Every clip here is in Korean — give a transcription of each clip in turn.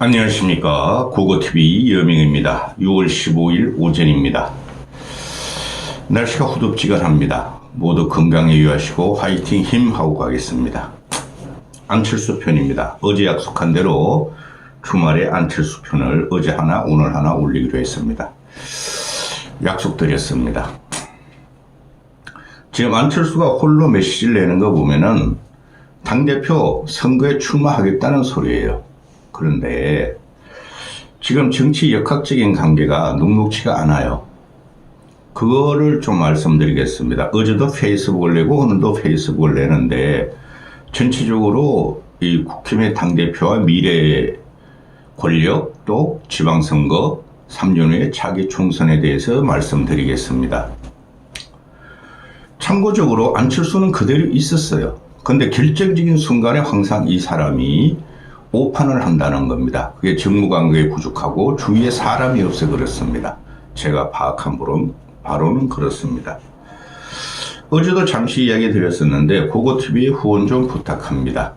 안녕하십니까. 고고TV 여명입니다. 6월 15일 오전입니다. 날씨가 후덥지근합니다. 모두 건강에 유의하시고 화이팅 힘하고 가겠습니다. 안철수 편입니다. 어제 약속한 대로 주말에 안철수 편을 어제 하나 오늘 하나 올리기로 했습니다. 약속드렸습니다. 지금 안철수가 홀로 메시지를 내는 거 보면은 당대표 선거에 출마하겠다는 소리예요. 그런데 지금 정치 역학적인 관계가 녹록치가 않아요. 그거를 좀 말씀드리겠습니다. 어제도 페이스북을 내고 오늘도 페이스북을 내는데 전체적으로 이 국힘의 당대표와 미래 권력 또 지방선거 3년 후에 차기 총선에 대해서 말씀드리겠습니다. 참고적으로 안철수는 그대로 있었어요. 근데 결정적인 순간에 항상 이 사람이 오판을 한다는 겁니다. 그게 정무관계에 부족하고 주위에 사람이 없어 그렇습니다. 제가 파악한 바로는 그렇습니다. 어제도 잠시 이야기 드렸었는데 고고TV에 후원 좀 부탁합니다.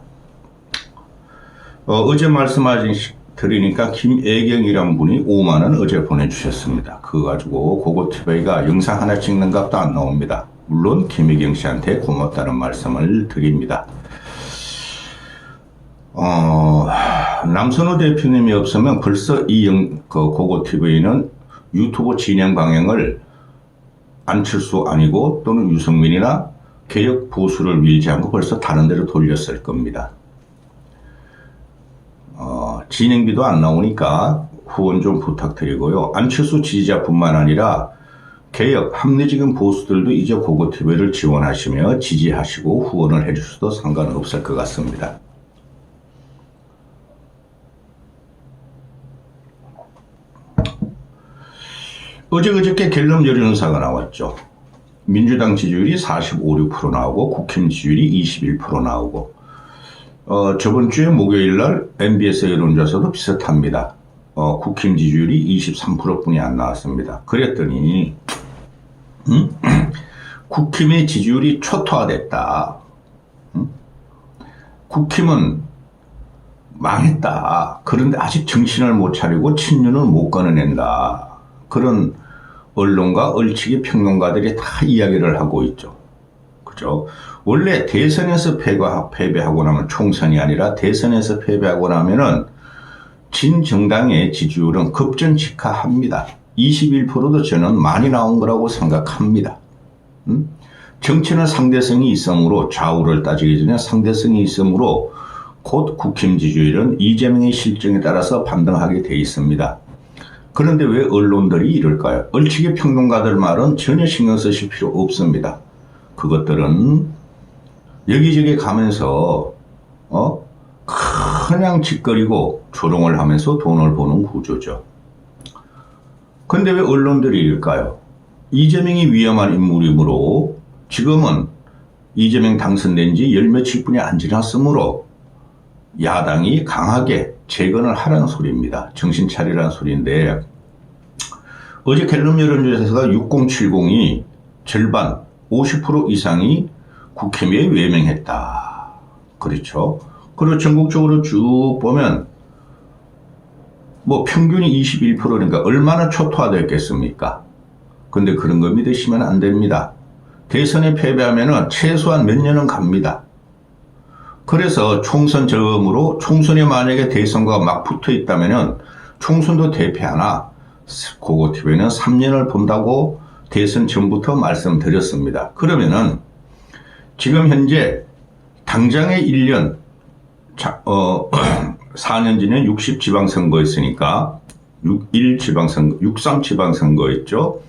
어제 말씀드리니까 김애경이란 분이 5만원 어제 보내주셨습니다. 그거 가지고 고고TV가 영상 하나 찍는 값도 안 나옵니다. 물론 김혜경 씨한테 고맙다는 말씀을 드립니다. 남선호 대표님이 없으면 벌써 고고TV는 유튜브 진행 방향을 안철수 아니고 또는 유승민이나 개혁 보수를 밀지 않고 벌써 다른 데로 돌렸을 겁니다. 진행비도 안 나오니까 후원 좀 부탁드리고요. 안철수 지지자뿐만 아니라 개혁, 합리적인 보수들도 이제 고고TV를 지원하시며 지지하시고 후원을 해주셔도 상관없을 것 같습니다. 어저께 갤럽 여론조사가 나왔죠. 민주당 지지율이 45, 6% 나오고 국힘 지지율이 21% 나오고 저번 주에 목요일날 MBS 여론조사도 비슷합니다. 국힘 지지율이 23%뿐이 안 나왔습니다. 그랬더니 국힘의 지지율이 초토화됐다. 국힘은 망했다. 그런데 아직 정신을 못 차리고 친윤을 못 끊어낸다. 그런 언론과 얼치기 평론가들이 다 이야기를 하고 있죠. 그죠? 원래 대선에서 패배하고 나면 총선이 아니라 대선에서 패배하고 나면은 진 정당의 지지율은 급전직하합니다. 21%도 저는 많이 나온 거라고 생각합니다. 정치는 상대성이 있으므로 좌우를 따지기 전에 상대성이 있으므로 곧 국힘 지지율은 이재명의 실정에 따라서 반등하게 돼 있습니다. 그런데 왜 언론들이 이럴까요? 얼치기 평론가들 말은 전혀 신경 쓰실 필요 없습니다. 그것들은 여기저기 가면서 그냥 짓거리고 조롱을 하면서 돈을 버는 구조죠. 근데 왜 언론들이 이럴까요? 이재명이 위험한 인물이므로 지금은 이재명 당선된 지 열 며칠 뿐이 안 지났으므로 야당이 강하게 재건을 하라는 소리입니다. 정신 차리라는 소리인데 어제 갤럽 여론조사에서 6070이 절반 50% 이상이 국힘에 외면했다. 그렇죠. 그리고 전국적으로 쭉 보면 뭐 평균이 21%니까 얼마나 초토화됐겠습니까? 근데 그런 거 믿으시면 안 됩니다. 대선에 패배하면은 최소한 몇 년은 갑니다. 그래서 총선 저음으로 총선에 만약에 대선과 막 붙어 있다면은 총선도 대패하나 고고TV는 3년을 본다고 대선 전부터 말씀드렸습니다. 그러면은 지금 현재 당장의 1년 4년 전에 60 지방선거 있으니까 61 지방선거 63 지방선거 있죠.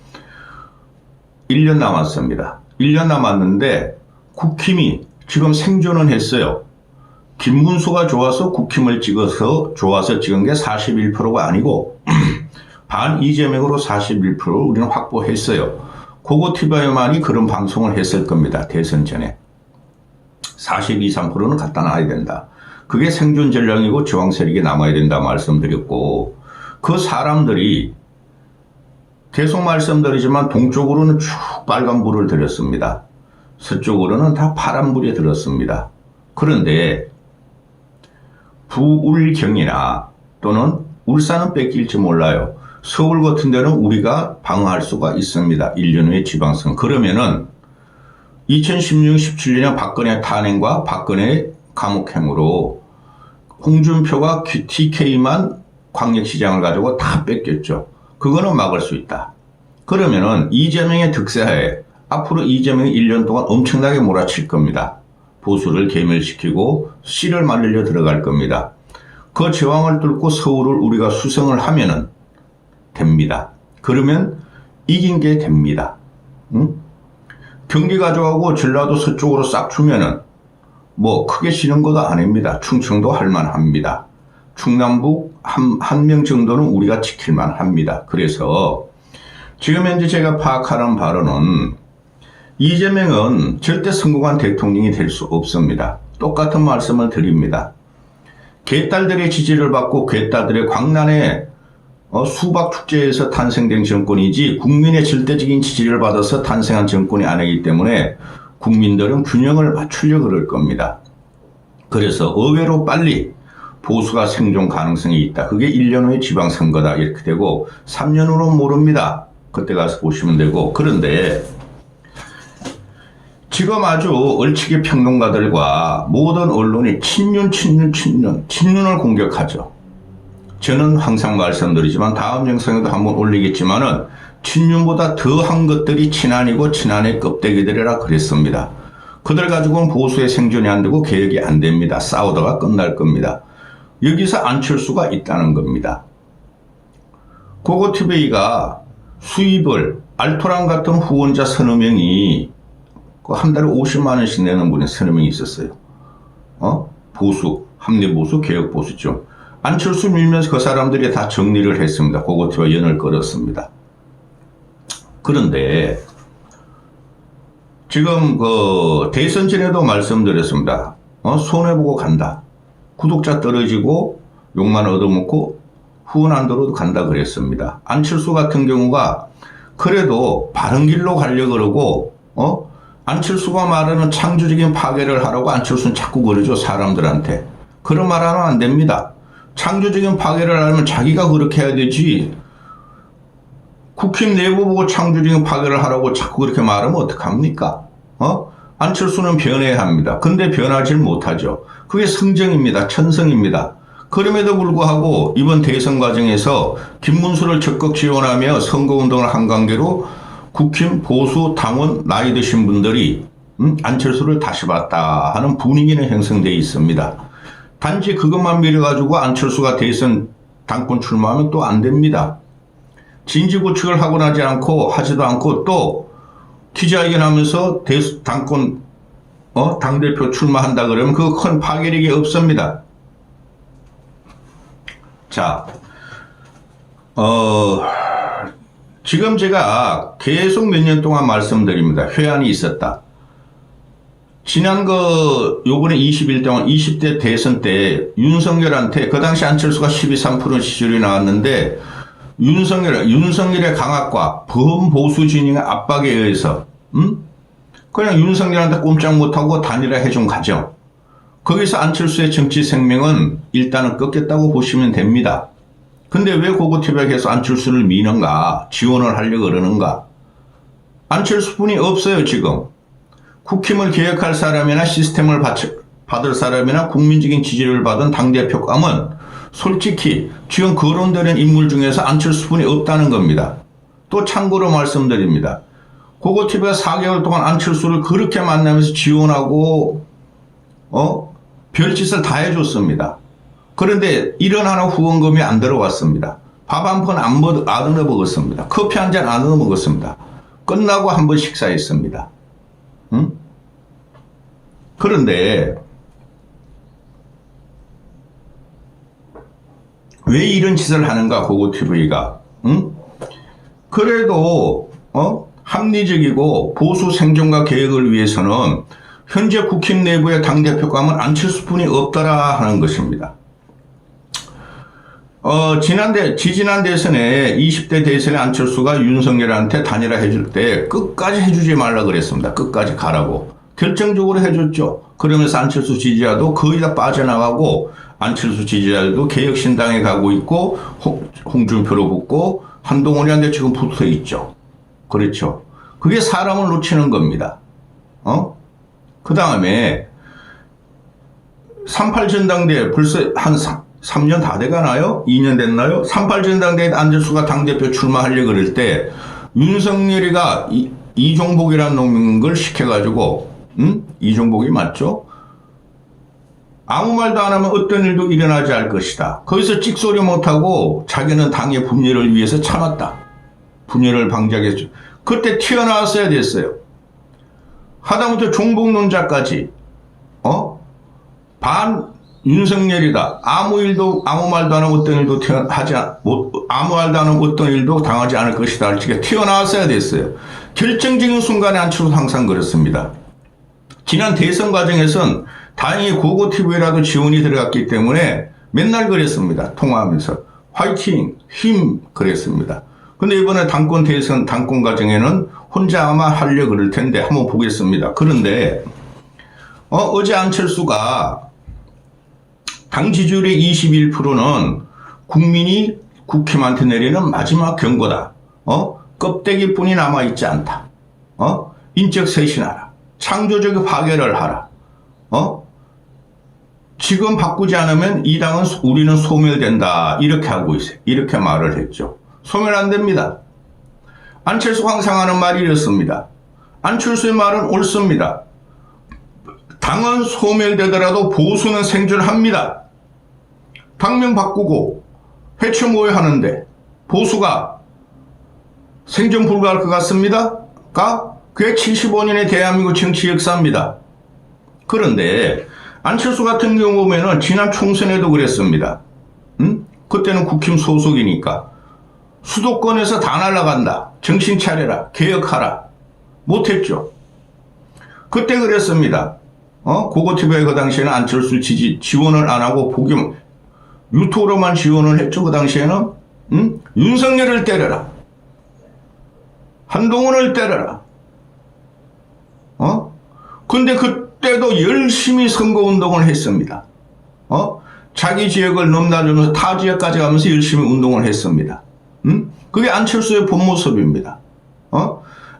1년 남았습니다. 1년 남았는데 국힘이 지금 생존은 했어요. 김문수가 좋아서 국힘을 좋아서 찍은 게 41%가 아니고 반 이재명으로 41%를 우리는 확보했어요. 고고TV만이 그런 방송을 했을 겁니다. 대선 전에. 42, 3%는 갖다 놔야 된다. 그게 생존 전략이고 저항 세력이 남아야 된다 말씀드렸고 그 사람들이 계속 말씀드리지만 동쪽으로는 쭉 빨간불을 들였습니다. 서쪽으로는 다 파란불이 들었습니다. 그런데 부울경이나 또는 울산은 뺏길지 몰라요. 서울 같은 데는 우리가 방어할 수가 있습니다. 1년 후에 지방선. 그러면은 2016, 17년에 박근혜 탄핵과 박근혜 감옥행으로 홍준표가 TK만 광역시장을 가지고 다 뺏겼죠. 그거는 막을 수 있다. 그러면은 이재명의 득세하에 앞으로 이재명이 1년 동안 엄청나게 몰아칠 겁니다. 보수를 괴멸시키고 씨를 말리려 들어갈 겁니다. 그 저항을 뚫고 서울을 우리가 수성을 하면은 됩니다. 그러면 이긴 게 됩니다. 응? 경기 가져가고 전라도 서쪽으로 싹 주면은 뭐 크게 지는 것도 아닙니다. 충청도 할만합니다. 충남북 한 명 정도는 우리가 지킬만 합니다. 그래서 지금 현재 제가 파악하는 바로는 이재명은 절대 성공한 대통령이 될 수 없습니다. 똑같은 말씀을 드립니다. 개딸들의 지지를 받고 개딸들의 광란의 수박 축제에서 탄생된 정권이지 국민의 절대적인 지지를 받아서 탄생한 정권이 아니기 때문에 국민들은 균형을 맞추려 그럴 겁니다. 그래서 의외로 빨리 보수가 생존 가능성이 있다. 그게 1년 후에 지방선거다 이렇게 되고 3년 후는 모릅니다. 그때 가서 보시면 되고 그런데 지금 아주 얼치기 평론가들과 모든 언론이 친윤을 공격하죠. 저는 항상 말씀드리지만 다음 영상에도 한번 올리겠지만은 친윤보다 더한 것들이 친한이고 친한의 껍데기들이라 그랬습니다. 그들 가지고는 보수의 생존이 안 되고 개혁이 안 됩니다. 싸우다가 끝날 겁니다. 여기서 안철수가 있다는 겁니다. 고고TV가 수입을 알토란 같은 후원자 서너 명이 한 달에 50만 원씩 내는 분이 서너 명이 있었어요. 보수, 합리보수, 개혁보수죠. 안철수 밀면서 그 사람들이 다 정리를 했습니다. 고고TV와 연을 끌었습니다. 그런데 지금 그 대선 전에도 말씀드렸습니다. 손해보고 간다. 구독자 떨어지고 욕만 얻어먹고 후원 안 들어도 간다 그랬습니다. 안철수 같은 경우가 그래도 바른 길로 가려고 그러고 안철수가 말하는 창조적인 파괴를 하라고 안철수는 자꾸 그러죠. 사람들한테. 그런 말 하면 안 됩니다. 창조적인 파괴를 하려면 자기가 그렇게 해야 되지. 국힘 내부 보고 창조적인 파괴를 하라고 자꾸 그렇게 말하면 어떡합니까? 안철수는 변해야 합니다. 근데 변하지 못하죠. 그게 성정입니다. 천성입니다. 그럼에도 불구하고 이번 대선 과정에서 김문수를 적극 지원하며 선거운동을 한 관계로 국힘 보수 당원 나이 드신 분들이 안철수를 다시 봤다 하는 분위기는 형성되어 있습니다. 단지 그것만 밀어가지고 안철수가 대선 당권 출마하면 또 안 됩니다. 진지구축을 하고 나지 않고 하지도 않고 또 기자회견하면서 당권 당대표 출마한다 그러면 그 큰 파괴력이 없습니다. 자, 지금 제가 계속 몇 년 동안 말씀드립니다. 회한이 있었다. 지난 요번에 20대 대선 때 윤석열한테 그 당시 안철수가 12~13% 지지율이 나왔는데 윤석열의 강압과 범보수 진영의 압박에 의해서 그냥 윤석열한테 꼼짝 못하고 단일화 해준 과정. 거기서 안철수의 정치 생명은 일단은 꺾였다고 보시면 됩니다. 근데 왜 고고TV가 계속 안철수를 미는가? 지원을 하려고 그러는가? 안철수뿐이 없어요 지금. 국힘을 개혁할 사람이나 시스템을 받을 사람이나 국민적인 지지를 받은 당대표감은 솔직히 지금 거론되는 인물 중에서 안철수뿐이 없다는 겁니다. 또 참고로 말씀드립니다. 고고TV가 4개월 동안 안철수를 그렇게 만나면서 지원하고 별짓을 다 해줬습니다. 그런데 일어나는 후원금이 안 들어왔습니다. 밥 한 번 안 얻어 먹었습니다. 커피 한 잔 안 얻어 먹었습니다. 끝나고 한 번 식사했습니다. 그런데 왜 이런 짓을 하는가 고고TV가 그래도 합리적이고 보수 생존과 개혁을 위해서는 현재 국힘 내부의 당대표감은 안철수뿐이 없더라 하는 것입니다. 지지난 대선에 20대 대선에 안철수가 윤석열한테 단일화 해줄 때 끝까지 해주지 말라 그랬습니다. 끝까지 가라고. 결정적으로 해줬죠. 그러면서 안철수 지지자도 거의 다 빠져나가고 안철수 지지자들도 개혁신당에 가고 있고 홍준표로 붙고 한동훈이한테 지금 붙어 있죠. 그렇죠. 그게 사람을 놓치는 겁니다. 그 다음에 38 전당대회 벌써 한 3년 다 돼가나요? 2년 됐나요? 38 전당대회 안철수가 당대표 출마하려고 그럴 때 윤석열이가 이종복이라는 놈인 걸 시켜가지고 이종복이 맞죠? 아무 말도 안 하면 어떤 일도 일어나지 않을 것이다. 거기서 찍소리 못하고 자기는 당의 분열을 위해서 참았다. 분열을 방지하겠죠. 그때 튀어나왔어야 됐어요. 하다못해 종북론자까지 반 윤석열이다. 아무 말도 안 하고 어떤 일도 아무 말도 안 하고 어떤 일도 당하지 않을 것이다. 이렇게 튀어나왔어야 됐어요. 결정적인 순간에 안철수 항상 그렇습니다. 지난 대선 과정에선 다행히 고고TV라도 지원이 들어갔기 때문에 맨날 그랬습니다. 통화하면서 화이팅, 힘 그랬습니다. 근데 이번에 당권 대선 당권 과정에는 혼자 아마 하려고 그럴 텐데 한번 보겠습니다. 그런데 어제 안철수가 당 지지율의 21%는 국민이 국힘한테 내리는 마지막 경고다. 껍데기뿐이 남아있지 않다. 인적 쇄신하라. 창조적 파괴를 하라. 지금 바꾸지 않으면 이 당은 우리는 소멸된다. 이렇게 하고 있어요. 이렇게 말을 했죠. 소멸 안 됩니다. 안철수가 항상 하는 말이 이렇습니다. 안철수의 말은 옳습니다. 당은 소멸되더라도 보수는 생존합니다. 당명 바꾸고 회초 모여하는데 보수가 생존 불가할 것 같습니다. 그게 75년의 대한민국 정치 역사입니다. 그런데 안철수 같은 경우 보면은 지난 총선에도 그랬습니다. 그때는 국힘 소속이니까 수도권에서 다 날아간다. 정신 차려라. 개혁하라. 못했죠. 그때 그랬습니다. 고고TV에 그 당시에는 안철수 지원을 안 하고 유토로만 지원을 했죠. 그 당시에는 윤석열을 때려라. 한동훈을 때려라. 근데 그때도 열심히 선거운동을 했습니다. 자기 지역을 넘나들면서 타 지역까지 가면서 열심히 운동을 했습니다. 그게 안철수의 본 모습입니다.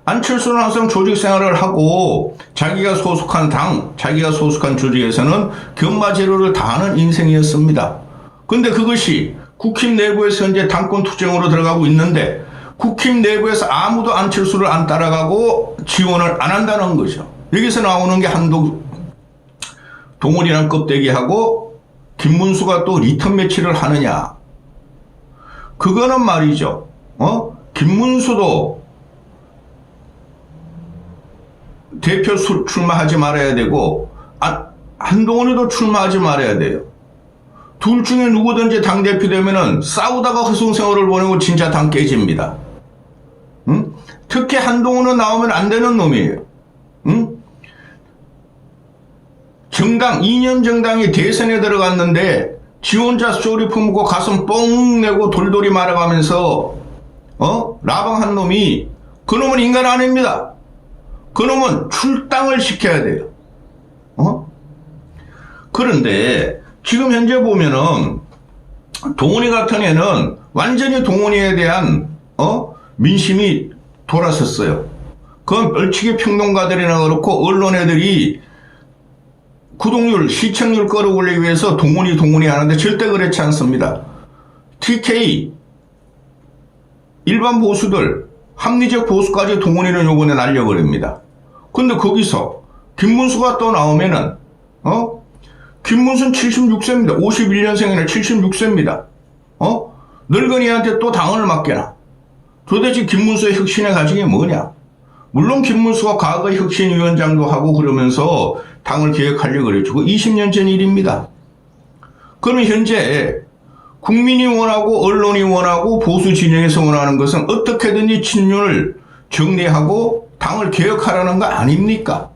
안철수는 항상 조직 생활을 하고 자기가 소속한 당, 자기가 소속한 조직에서는 견마제로를 다하는 인생이었습니다. 근데 그것이 국힘 내부에서 현재 당권 투쟁으로 들어가고 있는데 국힘 내부에서 아무도 안철수를 안 따라가고 지원을 안 한다는 거죠. 여기서 나오는 게 동훈이랑 껍데기하고 김문수가 또 리턴 매치를 하느냐. 그거는 말이죠. 김문수도 대표 출마하지 말아야 되고 한동훈이도 출마하지 말아야 돼요. 둘 중에 누구든지 당대표 되면은 싸우다가 허송세월을 보내고 진짜 당 깨집니다. 특히 한동훈은 나오면 안 되는 놈이에요. 정당, 이념 정당이 대선에 들어갔는데 지 혼자 소리 품고 가슴 뻥 내고 돌돌이 말아가면서 라방한 놈이 그놈은 인간 아닙니다. 그놈은 출당을 시켜야 돼요. 그런데 지금 현재 보면은 동훈이 같은 애는 완전히 동훈이에 대한 민심이 돌아섰어요. 그건 얼치기 평론가들이나 그렇고 언론 애들이 구독률, 시청률 끌어올리기 위해서 동훈이 하는데 절대 그렇지 않습니다. TK, 일반 보수들, 합리적 보수까지 동훈이는 요번에 날려버립니다. 근데 거기서 김문수가 또 나오면은, 김문수는 76세입니다. 51년생이나 76세입니다. 늙은이한테 또 당을 맡겨놔. 도대체 김문수의 혁신의 가정이 뭐냐? 물론 김문수가 과거 혁신위원장도 하고 그러면서 당을 개혁하려고 그랬죠. 그 20년 전 일입니다. 그러면 현재 국민이 원하고 언론이 원하고 보수 진영에서 원하는 것은 어떻게든지 친윤을 정리하고 당을 개혁하라는 거 아닙니까?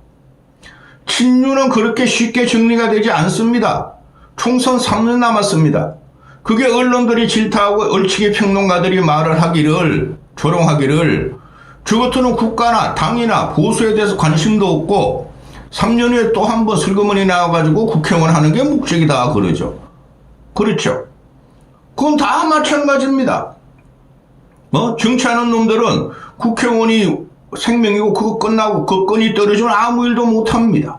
친윤은 그렇게 쉽게 정리가 되지 않습니다. 총선 3년 남았습니다. 그게 언론들이 질타하고 얼치기 평론가들이 말을 하기를, 조롱하기를 저 같은 국가나 당이나 보수에 대해서 관심도 없고 3년 후에 또 한 번 슬그머니 나와가지고 국회의원 하는 게 목적이다 그러죠. 그렇죠. 그건 다 마찬가지입니다. 정치하는 놈들은 국회의원이 생명이고 그거 끝나고 그 건이 떨어지면 아무 일도 못합니다.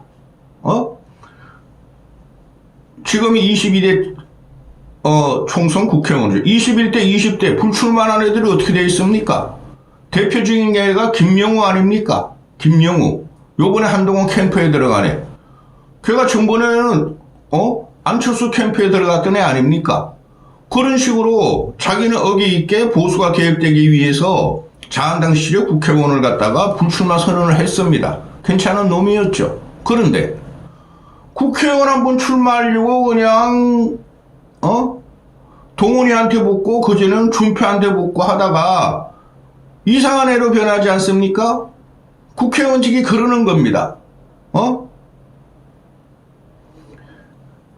지금이 22대 총선 국회의원이죠. 21대 20대 불출마한 애들이 어떻게 돼 있습니까? 대표적인 애가 김영우 아닙니까? 김영우. 요번에 한동훈 캠프에 들어가네. 걔가 전번에는 안철수 캠프에 들어갔던 애 아닙니까? 그런 식으로 자기는 어기 있게 보수가 계획되기 위해서 자한당 시절 국회의원을 갖다가 불출마 선언을 했습니다. 괜찮은 놈이었죠. 그런데 국회의원 한번 출마하려고 그냥 동훈이한테 붙고 그제는 준표한테 붙고 하다가 이상한 애로 변하지 않습니까? 국회의원직이 그러는 겁니다.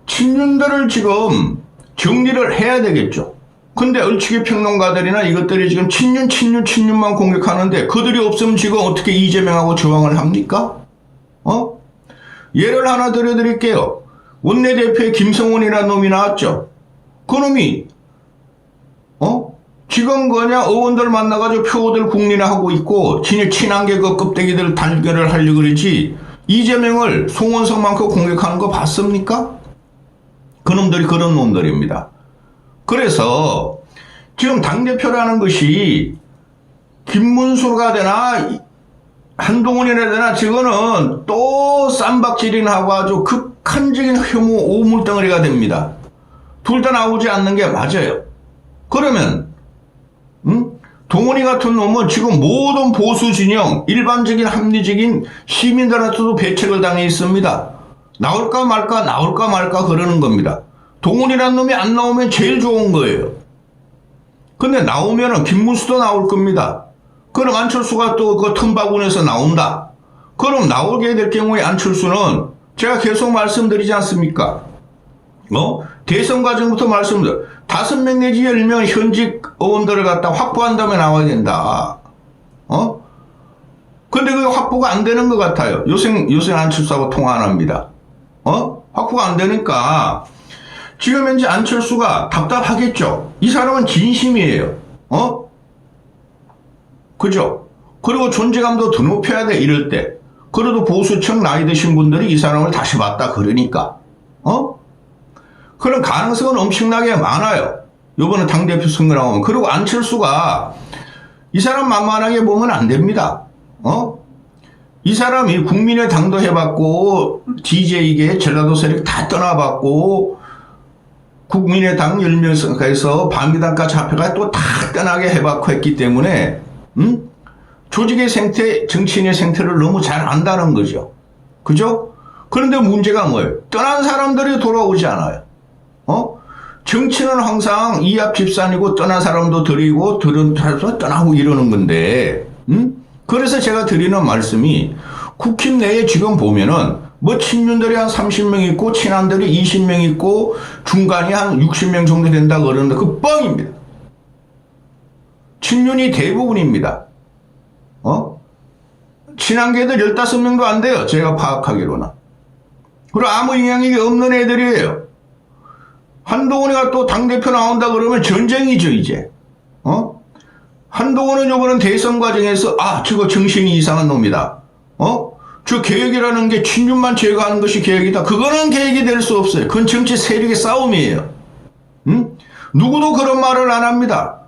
친윤들을 지금 정리를 해야 되겠죠. 근데 얼치기 평론가들이나 이것들이 지금 친윤만 공격하는데 그들이 없으면 지금 어떻게 이재명하고 저항을 합니까? 예를 하나 들어드릴게요. 원내대표에 김성원이라는 놈이 나왔죠. 그 놈이 지금 그냥 의원들 만나가지고 표들 국리나 하고 있고 친한계 그 껍데기들 단결을 하려고 그러지 이재명을 송원석만큼 공격하는 거 봤습니까? 그놈들이 그런 놈들입니다. 그래서 지금 당대표라는 것이 김문수가 되나 한동훈이라 되나 지금은 또 쌈박질이나 하고 아주 극한적인 혐오 오물덩어리가 됩니다. 둘 다 나오지 않는 게 맞아요. 그러면 동훈이 같은 놈은 지금 모든 보수 진영 일반적인 합리적인 시민들한테도 배척을 당해 있습니다. 나올까 말까 그러는 겁니다. 동훈이라는 놈이 안 나오면 제일 좋은 거예요. 근데 나오면은 김문수도 나올 겁니다. 그럼 안철수가 또 그 틈바구니에서 나온다. 그럼 나오게 될 경우에 안철수는 제가 계속 말씀드리지 않습니까? 대선 과정부터 말씀드려 5명 내지 10명 현직 의원들을 갖다 확보한 다음에 나와야 된다. 근데 그게 확보가 안 되는 것 같아요. 요새 안철수하고 통화 안 합니다. 확보가 안 되니까 지금 현재 안철수가 답답하겠죠. 이 사람은 진심이에요. 그죠? 그리고 존재감도 더 높여야 돼, 이럴 때. 그래도 보수층 나이 드신 분들이 이 사람을 다시 봤다 그러니까. 그런 가능성은 엄청나게 많아요. 요번에 당대표 선거 나오면. 그리고 안철수가 이 사람 만만하게 보면 안 됩니다. 이 사람이 국민의 당도 해봤고, DJ계 전라도 세력 다 떠나봤고, 국민의당 10명에서 반미당까지 잡혀가 또 다 떠나게 해봤고 했기 때문에, 조직의 생태, 정치인의 생태를 너무 잘 안다는 거죠. 그죠? 그런데 문제가 뭐예요? 떠난 사람들이 돌아오지 않아요. 정치는 항상 이합 집산이고 떠난 사람도 들이고 들은 사람도 떠나고 이러는 건데, 그래서 제가 드리는 말씀이 국힘 내에 지금 보면은 뭐 친윤들이 한 30명 있고 친한들이 20명 있고 중간이 한 60명 정도 된다 그러는데 그 뻥입니다. 친윤이 대부분입니다. 친한계들 15명도 안 돼요. 제가 파악하기로는. 그리고 아무 영향력이 없는 애들이에요. 한동훈이가 또 당대표 나온다 그러면 전쟁이죠, 이제. 한동훈은 요번은 대선 과정에서, 저거 정신이 이상한 놈이다. 저 개혁이라는 게 친윤만 제거하는 것이 개혁이다. 그거는 개혁이 될 수 없어요. 그건 정치 세력의 싸움이에요. 누구도 그런 말을 안 합니다.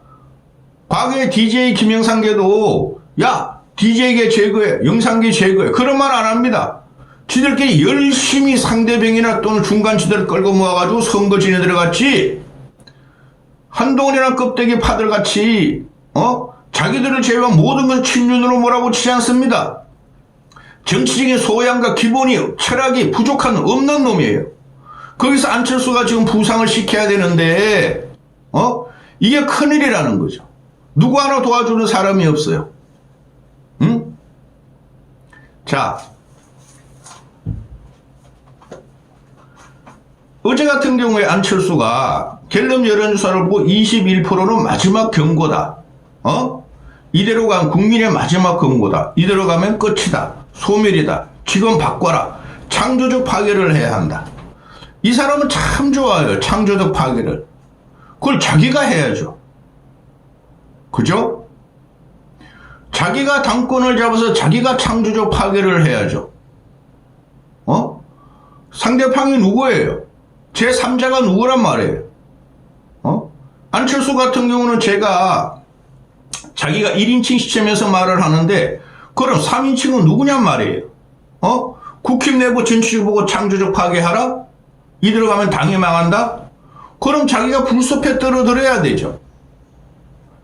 과거에 DJ 김영삼계도, 야, DJ계 제거해, 영상계 제거해. 그런 말 안 합니다. 지들끼리 열심히 상대병이나 또는 중간지대를 끌고 모아가지고 선거 지내 들어갔지. 한동훈이나 껍데기 파들같이 자기들을 제외한 모든 건 친윤으로 몰아붙이지 않습니다. 정치적인 소양과 기본이 철학이 부족한 없는 놈이에요. 거기서 안철수가 지금 부상을 시켜야 되는데 이게 큰일이라는 거죠. 누구 하나 도와주는 사람이 없어요. 자, 어제 같은 경우에 안철수가 갤럽 여론조사를 보고 21%는 마지막 경고다. 이대로 가면 국민의 마지막 경고다. 이대로 가면 끝이다. 소멸이다. 지금 바꿔라. 창조적 파괴를 해야 한다. 이 사람은 참 좋아요. 창조적 파괴를. 그걸 자기가 해야죠. 그죠? 자기가 당권을 잡아서 자기가 창조적 파괴를 해야죠. 상대방이 누구예요? 제3자가 누구란 말이에요? 안철수 같은 경우는 제가 자기가 1인칭 시점에서 말을 하는데, 그럼 3인칭은 누구냔 말이에요? 국힘 내부 진출을 보고 창조적 파괴하라? 이대로 가면 당이 망한다? 그럼 자기가 불섭해 떨어들어야 되죠.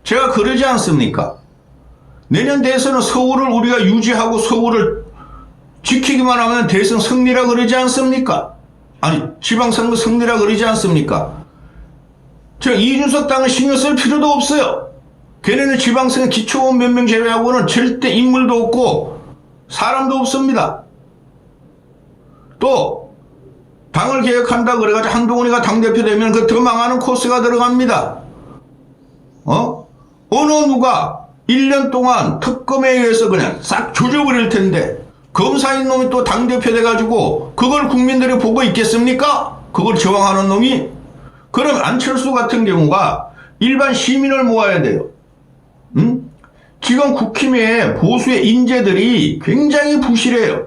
제가 그러지 않습니까? 내년 대선은 서울을 우리가 유지하고 서울을 지키기만 하면 대선 승리라 그러지 않습니까? 아니, 지방선거 승리라 그러지 않습니까? 제가 이준석 당은 신경 쓸 필요도 없어요. 걔네는 지방선거 기초원 몇 명 제외하고는 절대 인물도 없고 사람도 없습니다. 또 당을 개혁한다 그래가지고 한동훈이가 당대표 되면 그 더 망하는 코스가 들어갑니다. 어느 누가 1년 동안 특검에 의해서 그냥 싹 조져버릴 텐데 검사인 놈이 또 당대표 돼가지고 그걸 국민들이 보고 있겠습니까? 그걸 저항하는 놈이? 그럼 안철수 같은 경우가 일반 시민을 모아야 돼요. 지금 국힘의 보수의 인재들이 굉장히 부실해요.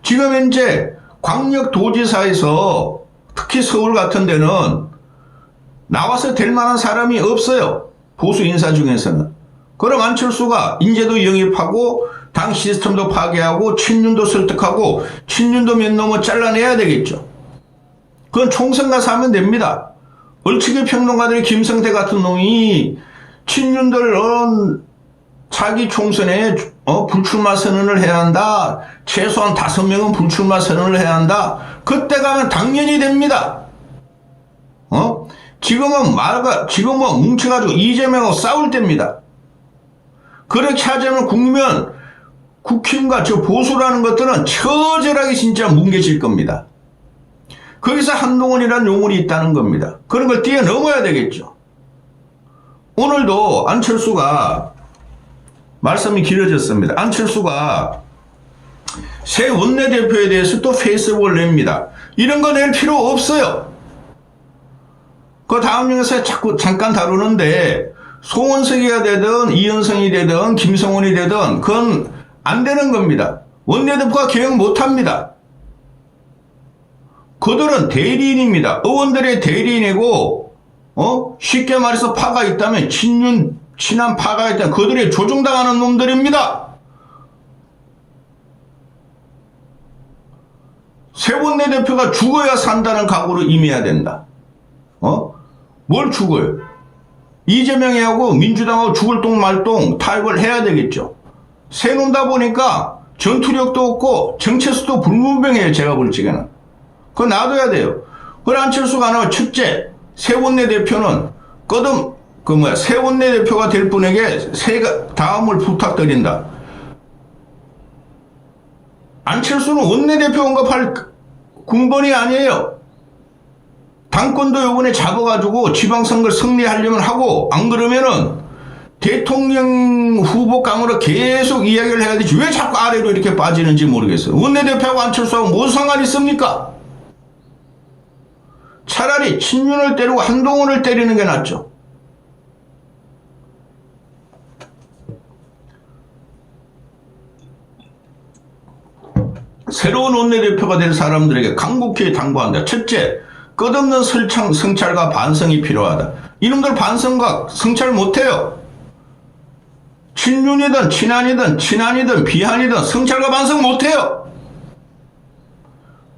지금 현재 광역도지사에서 특히 서울 같은 데는 나와서 될 만한 사람이 없어요. 보수 인사 중에서는. 그럼 안철수가 인재도 영입하고 당 시스템도 파괴하고 친윤도 설득하고 친윤도 몇 놈을 잘라내야 되겠죠. 그건 총선 가서 하면 됩니다. 얼치기 평론가들이 김성태 같은 놈이 친윤들 차기 총선에 불출마 선언을 해야 한다. 최소한 5명은 불출마 선언을 해야 한다. 그때 가면 당연히 됩니다. 지금은 지금은 뭉쳐가지고 이재명하고 싸울 때입니다. 그렇게 하자면 국힘과 저 보수라는 것들은 처절하게 진짜 뭉개질 겁니다. 거기서 한동훈이라는 용물이 있다는 겁니다. 그런 걸 뛰어넘어야 되겠죠. 오늘도 안철수가 말씀이 길어졌습니다. 안철수가 새 원내대표에 대해서 또 페이스북을 냅니다. 이런 거 낼 필요 없어요. 그 다음 영상에 자꾸 잠깐 다루는데 송원석이가 되든 이현성이 되든 김성훈이 되든 그건 안 되는 겁니다. 원내대표가 개혁 못합니다. 그들은 대리인입니다. 의원들의 대리인이고 쉽게 말해서 파가 있다면 친한 파가 있다면 그들이 조종당하는 놈들입니다. 새 원내대표가 죽어야 산다는 각오로 임해야 된다. 뭘 죽어요? 이재명이하고 민주당하고 죽을 똥 말 똥 타협을 해야 되겠죠. 새 놈다 보니까 전투력도 없고 정체수도 불문명해요. 제가 볼 적에는. 그거 놔둬야 돼요. 그래 안철수가 나와 첫째 새 원내대표는 새 원내대표가 될 분에게 다음을 부탁드린다. 안철수는 원내대표 언급할 군번이 아니에요. 당권도 요번에 잡아가지고 지방선거를 승리하려면 하고 안 그러면은 대통령 후보감으로 계속 이야기를 해야 되지 왜 자꾸 아래로 이렇게 빠지는지 모르겠어요. 원내대표하고 안철수하고 무슨 상관이 있습니까? 차라리 친윤을 때리고 한동훈을 때리는 게 낫죠. 새로운 원내대표가 될 사람들에게 간곡히 당부한다. 첫째, 끝없는 성찰과 반성이 필요하다. 이놈들 반성과 성찰 못해요. 친윤이든 친한이든 비한이든 성찰과 반성 못해요.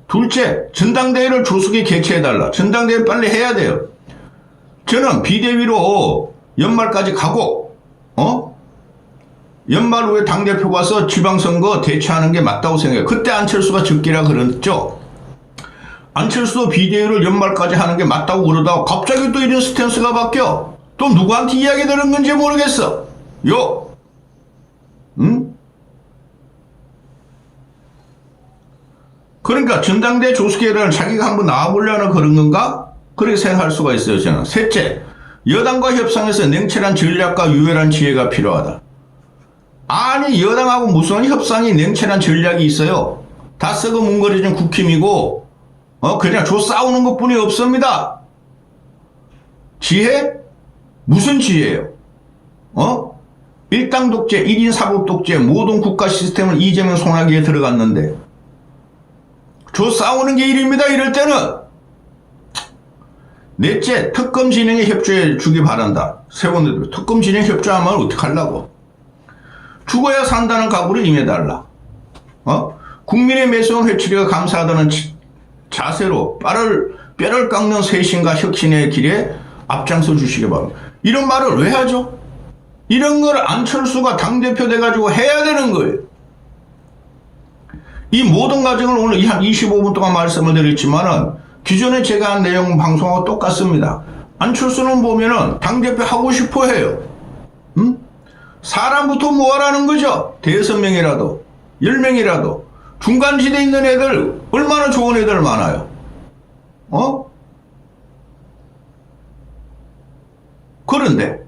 둘째, 전당대회를 조속히 개최해달라. 전당대회 빨리 해야 돼요. 저는 비대위로 연말까지 가고 연말 후에 당대표 가서 지방선거 대처하는 게 맞다고 생각해요. 그때 안철수가 적기라 그랬죠. 안철수도 비대위를 연말까지 하는 게 맞다고 그러다가 갑자기 또 이런 스탠스가 바뀌어. 또 누구한테 이야기 들은 건지 모르겠어. 그러니까 전당대회 조직회의를 자기가 한번 나와보려는 그런 건가? 그렇게 생각할 수가 있어요. 저는. 셋째, 여당과 협상에서 냉철한 전략과 유연한 지혜가 필요하다. 아니 여당하고 무슨 협상이 냉철한 전략이 있어요. 다 썩어 뭉거려진 국힘이고 그냥 싸우는 것뿐이 없습니다. 지혜? 무슨 지혜예요? 일당 독재, 1인 사법 독재, 모든 국가 시스템은 이재명 손아귀에 들어갔는데 싸우는 게 일입니다. 이럴 때는 넷째, 특검 진행에 협조해 주기 바란다. 세원들 특검 진행 협조하면 어떡하려고? 죽어야 산다는 각오를 임해달라. 국민의 매서운 회초리가 감사하다는 자세로 뼈를 깎는 쇄신과 혁신의 길에 앞장서 주시기 바랍니다. 이런 말을 왜 하죠? 이런 걸 안철수가 당대표 돼가지고 해야 되는 거예요. 이 모든 과정을 오늘 한 25분 동안 말씀을 드렸지만은 기존에 제가 한 내용 방송하고 똑같습니다. 안철수는 보면은 당대표 하고 싶어 해요. 사람부터 모아라는 거죠. 5명이라도 10명이라도 중간지대에 있는 애들 얼마나 좋은 애들 많아요. 그런데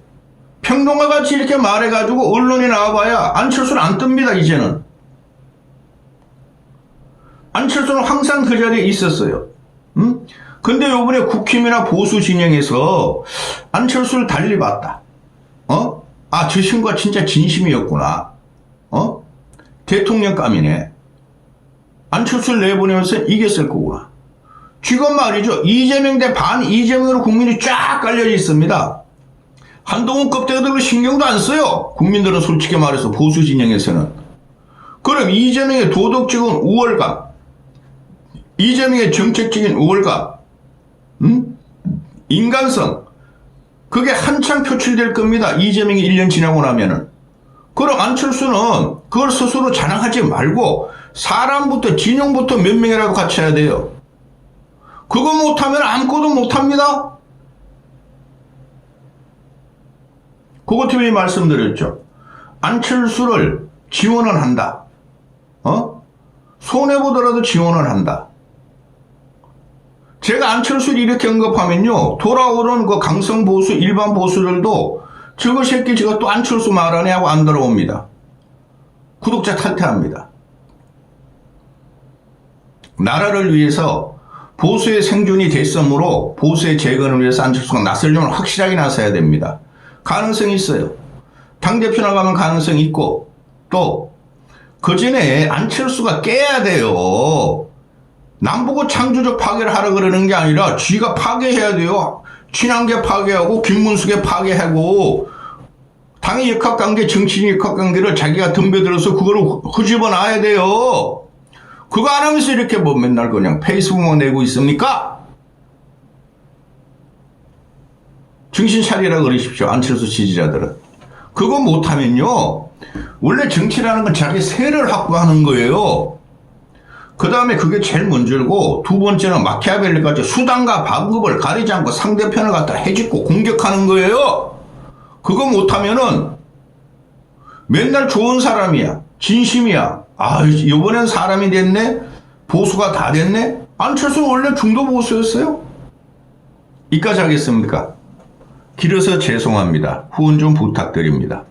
평론가 같이 이렇게 말해가지고 언론에 나와봐야 안철수는 안 뜹니다. 이제는 안철수는 항상 그 자리에 있었어요. 근데 요번에 국힘이나 보수 진영에서 안철수를 달리 봤다. 저 친구가 진짜 진심이었구나. 대통령감이네. 안철수를 내보내면서 이겼을 거구나. 지금 말이죠. 이재명 대 반 이재명으로 국민이 쫙 깔려 있습니다. 한동훈 껍데기들로 신경도 안 써요. 국민들은 솔직히 말해서 보수 진영에서는. 그럼 이재명의 도덕적인 우월감, 이재명의 정책적인 우월감, 인간성, 그게 한창 표출될 겁니다. 이재명이 1년 지나고 나면은. 그럼 안철수는 그걸 스스로 자랑하지 말고 사람부터 진영부터 몇 명이라도 같이 해야 돼요. 그거 못하면 아무것도 못합니다. 그것 때문에 말씀드렸죠. 안철수를 지원은 한다. 손해보더라도 지원을 한다. 제가 안철수를 이렇게 언급하면요. 돌아오는 그 강성 보수, 일반 보수들도 저거 새끼 저거 또 안철수 말하네 하고 안 들어옵니다. 구독자 탈퇴합니다. 나라를 위해서 보수의 생존이 됐으므로 보수의 재건을 위해서 안철수가 나서려면 확실하게 나서야 됩니다. 가능성이 있어요. 당대표 나가면 가능성이 있고 또 그 전에 안철수가 깨야 돼요. 남보고 창조적 파괴를 하라 그러는 게 아니라 쥐가 파괴해야 돼요. 친한계 파괴하고 김문숙에 파괴하고 당의 역학관계, 정치인 역학관계를 자기가 덤벼들어서 그거를 흐집어 놔야 돼요. 그거 안 하면서 이렇게 뭐 맨날 그냥 페이스북만 내고 있습니까? 정신 차리라 그러십시오. 안철수 지지자들은. 그거 못하면요. 원래 정치라는 건 자기 세를 확보하는 거예요. 그 다음에 그게 제일 먼저고 두 번째는 마키아벨리까지 수단과 방법을 가리지 않고 상대편을 갖다 해집고 공격하는 거예요. 그거 못하면은 맨날 좋은 사람이야. 진심이야. 이번엔 사람이 됐네. 보수가 다 됐네. 안철수는 원래 중도 보수였어요. 이까지 하겠습니까? 길어서 죄송합니다. 후원 좀 부탁드립니다.